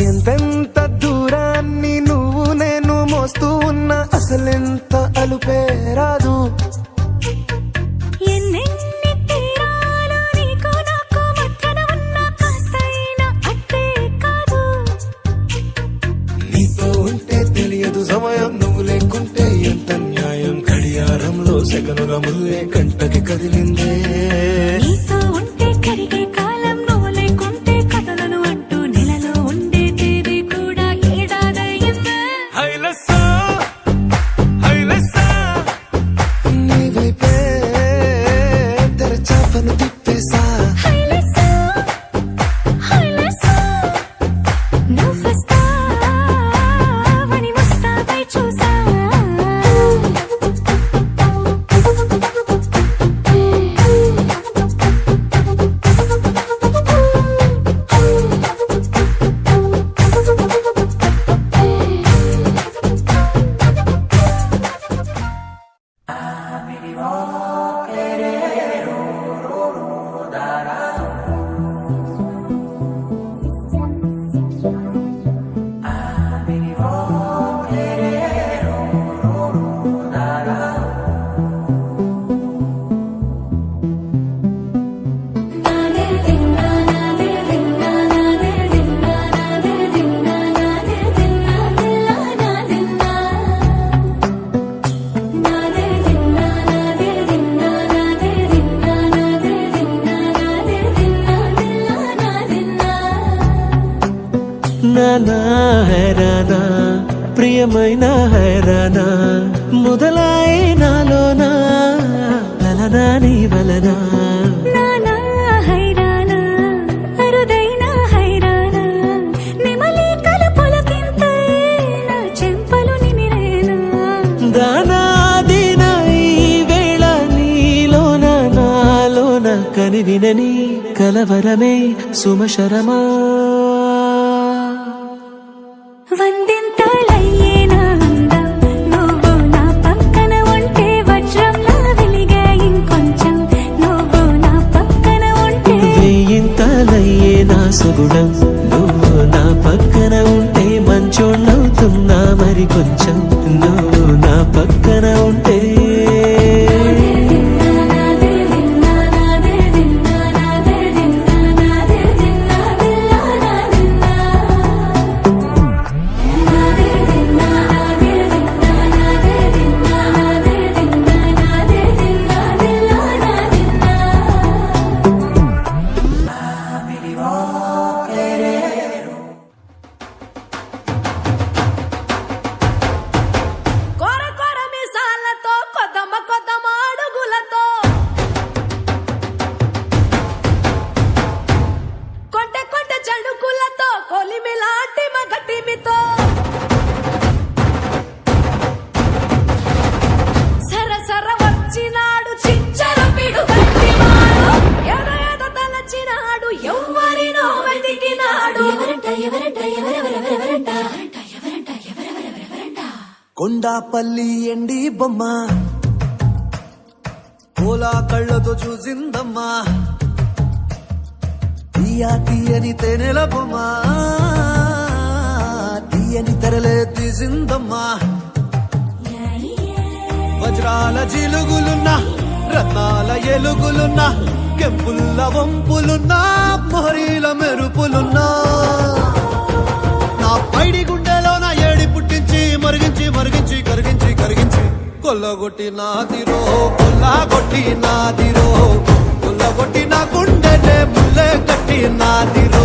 ఎంతెంత దూరాన్ని నువ్వు నేను మోస్తూ ఉన్నా అసలెంత అలుపే రాదు. నీతో ఉంటే తెలియదు సమయం, నువ్వు లేకుంటే ఎంత న్యాయం. గడియారంలో సెకనుల ముల్లే కంటకి కదిలిందే. నానా హైరానా ప్రియమైన హైరానా మొదలాయి నాలోనా వలనా నీ వలనా. నానా హైరానా అరుదైన హైరానా నెమలి కలుపులకింతై నా చెంపలు నిమిరేనా. దానాదిన ఈ వేళ నీలోన నాలోన కనివినని కలవరమే సుమశరమా. వందింతలయ్యేనా అందం నువ్వు నా పక్కన ఉంటే, వజ్రంలా వెలిగే ఇంకొంచెం నువ్వు నా పక్కన ఉంటే. వేయింతలయ్యే నా సుగుణం నువ్వు నా పక్కన ఉంటే, మంచోళ్ళవుతున్నా మరి కొంచెం నువ్వు నా పక్కన ఉంటే. కొండాపల్లి ఎండి బొమ్మ పోలా కళ్ళతో చూసిందమ్మా, తీయా తీయని తేనెల బొమ్మ తీయని తెరలే తీసిందమ్మా. వజ్రాల జిలుగులున్నా రత్నాల ఎలుగులున్నా, కెంపుల్ల వంపులున్నా మొహరీల మెరుపులున్నా, నా పైడి గుండెలో నా ఏడి పుట్టించి మరిగించి మరిగించి కరిగించి కరిగించి కొల్లగొట్టి నాదిరో కొల్లగొట్టి నాదిరో కొల్లగొట్టి నా గుండెనే ముల్లే కట్టి నాదిరో.